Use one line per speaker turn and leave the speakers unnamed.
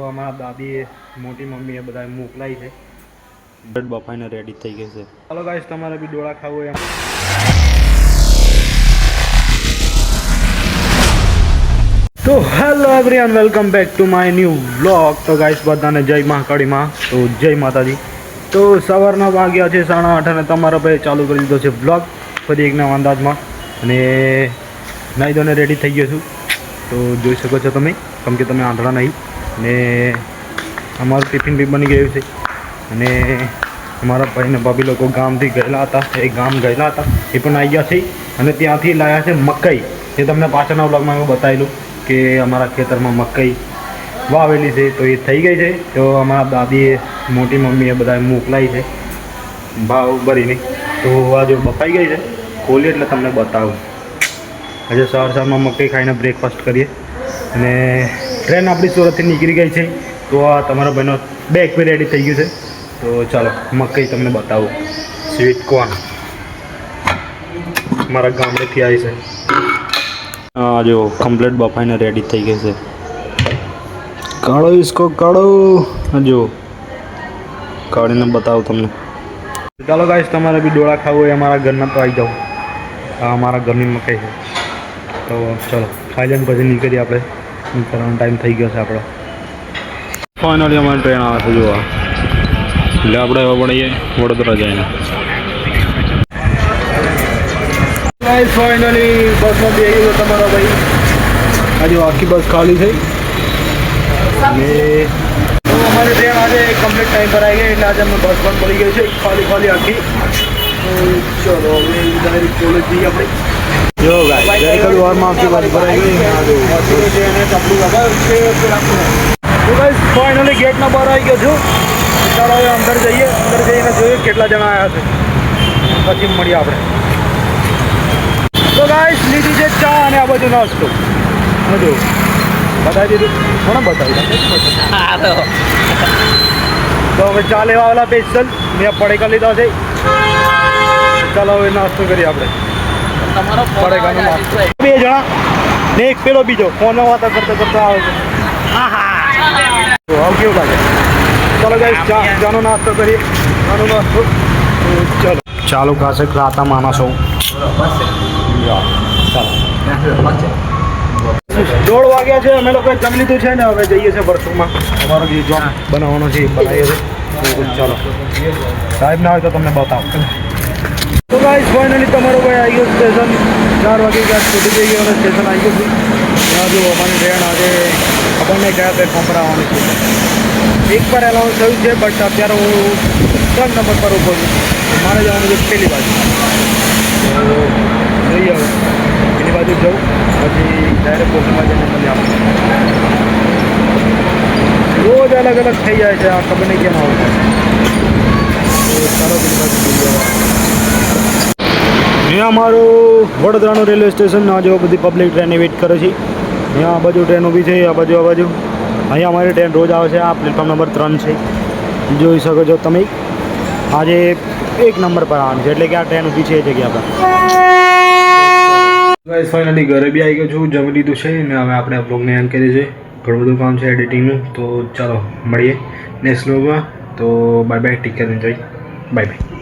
તો અમારા દાદીએ મોટી મમ્મીએ બધા મોકલાઈ છે. બ્રેડ બફાઈને રેડી થઈ ગઈ છે. ચાલો ગાઈસ, તમારે બી ડોળા ખાવું એમ. તો hello everyone, welcome back to my new vlog. તો ગાઈસ બધાને જય મહાકાળીમાં. તો જય માતાજી. તો સવારના વાગ્યા છે 8:30 અને તમારા ભાઈ ચાલુ કરી દીધો છે વ્લોગ ફરી એક નવા અંદાજમાં. અને નાઈ ધોઈને રેડી થઈ ગયો છું. તો જોઈ શકો છો તમે, કેમ કે તમે આંધળા નહીં. ને અમારું ટિફિન બી બની ગયું છે. અને અમારા ભાઈ ને ભાભી લોકો ગામથી ગયેલા હતા, એ ગામ ગયેલા હતા, એ પણ આવી ગયા છે. અને ત્યાંથી લાવ્યા છે મકાઈ. એ તમને પાછળના વ્લોગમાં હું બતાવેલું કે અમારા ખેતરમાં મકાઈ વાવેલી છે. તો એ થઈ ગઈ છે. તો અમારા દાદીએ મોટી મમ્મીએ બધા મોકલાઈ છે ભાવ ભરીને. તો આ જો બફાઈ ગઈ છે, ખોલી એટલે તમને બતાવું. આજે સવારમાં મકાઈ ખાઈને બ્રેકફાસ્ટ કરીએ. અને ટ્રેન આપણી સુરતથી નીકળી ગઈ છે. તો આ તમારા ભાઈનો બેગ બી રેડી થઈ ગયું છે. તો ચાલો મકાઈ તમને બતાવું. સ્વીટ કોર્ન મારા ગામડેથી આવી છે. હા જો કમ્પ્લીટ બફાઈને રેડી થઈ ગઈ છે. કાઢો इसको કાઢો. જો કાઢીને બતાવું તમને. ચાલો ગાઈસ, તમારે બી ડોળા ખાવું હોય અમારા ઘરના તો આવી જાઓ. આ અમારા ઘરની મકાઈ છે. તો ચલો ખાઈ લઈને પછી નીકળીએ આપણે. નીકળવાનો ટાઈમ થઈ ગયો છે આપણો. ફાઇનલી અમારી ટ્રેન આવે છે જોવા. એટલે આપણે હવે પડીએ વડોદરા જઈને. ફાઇનલી બસમાં બેસી ગયો તમારો ભાઈ. આજે આખી બસ ખાલી થઈ. અને અમારી ટ્રેન આજે કમ્પ્લીટ ટાઈમ પર આવી ગઈ. એટલે આજે અમે બસ બંધ પડી ગઈ છે ખાલી આખી. તો ચલો હવે ડાયરેક્ટ કોલેજ જઈએ આપણે. જો ગાઈસ થોડી વારમાં આખી બસ ભરાઈ ગઈ. તો ગાઈસ ફાઇનલી ગેટના બહાર આવી ગયો છું. ચાલો હવે અંદર જઈએ. અંદર જઈને જોઈએ કેટલા જણા આવ્યા છે, પછી મળીએ આપણે. તો ગાઈસ લીધી છે ચા અને આ બાજુ નાસ્તો. હજુ બતાવી દીધું, કોને બતાવી? તો હવે ચા લેવા વાળા સ્પેશિયલ મેં પડેકા લીધા છે. ચાલો હવે નાસ્તો કરીએ આપણે. પડેકાનો નાસ્તો 2 જણા ને એક પેલો બીજો ફોનમાં વાતો કરતા આવે છે. તો આવું કેવું લાગે? ચાલો ગાઈસ ચાનો નાસ્તો કરીએ. ચાનો નાસ્તો ચલો ચાલુ ખાશે ખાતા માણસો. ચાલો 1:30 વાગ્યા છે. અમે લોકો જમી લીધું છે ને હવે જઈએ છીએ વર્કશોપમાં. અમારો જે જોબ બનાવવાનો છે એ બનાવીએ છીએ. ચાલો સાહેબ ના હોય તો તમને બતાવો. તો ગાઈસ ફાઇનલી તમારો ભાઈ આવી ગયો સ્ટેશન. 4 વાગે ત્યાં છૂટી જઈએ અને સ્ટેશન આવી ગયું છે. ત્યાં જો અમારી ટ્રેન આજે ખબર નહીં કયા પ્લેટફોર્મ પર આવવાની છે. એક પર એલાઉન્સ થયું છે, બટ અત્યારે હું 3 નંબર પર ઊભો છું. મારે જવાનું છે પેલી બાજુ. જોઈએ હવે એની બાજુ જવું, પછી ડાયરેક્ટ કોકમાં જઈને મળીએ આપણે. રોજ અલગ અલગ થઈ જાય છે, આ ખબર નહીં કેમ આવું. ચાલો પેલી બાજુ જોઈએ. અહીંયા અમારું વડોદરાનું રેલવે સ્ટેશન. આ જો બધી પબ્લિક ટ્રેનની વેઇટ કરે છે. અહીંયા આ બાજુ ટ્રેન ઊભી છે, આ બાજુ અહીંયા અમારી ટ્રેન રોજ આવે છે. આ પ્લેટફોર્મ નંબર 3 છે, જોઈ શકો છો તમે. આજે 1 નંબર પર આવવાની છે, એટલે કે આ ટ્રેન ઊભી છે એ જગ્યા પર. ગાઈસ ફાઇનલી ઘરે બી આવી ગયો છું, જમી લીધું છે ને હવે આપણે આ બ્લોગને એન્ડ કરીએ છીએ. ઘણું બધું કામ છે એડિટિંગનું. તો ચાલો મળીએ નેક્સ્ટ બ્લોગમાં. તો bye bye, take care, enjoy, bye bye.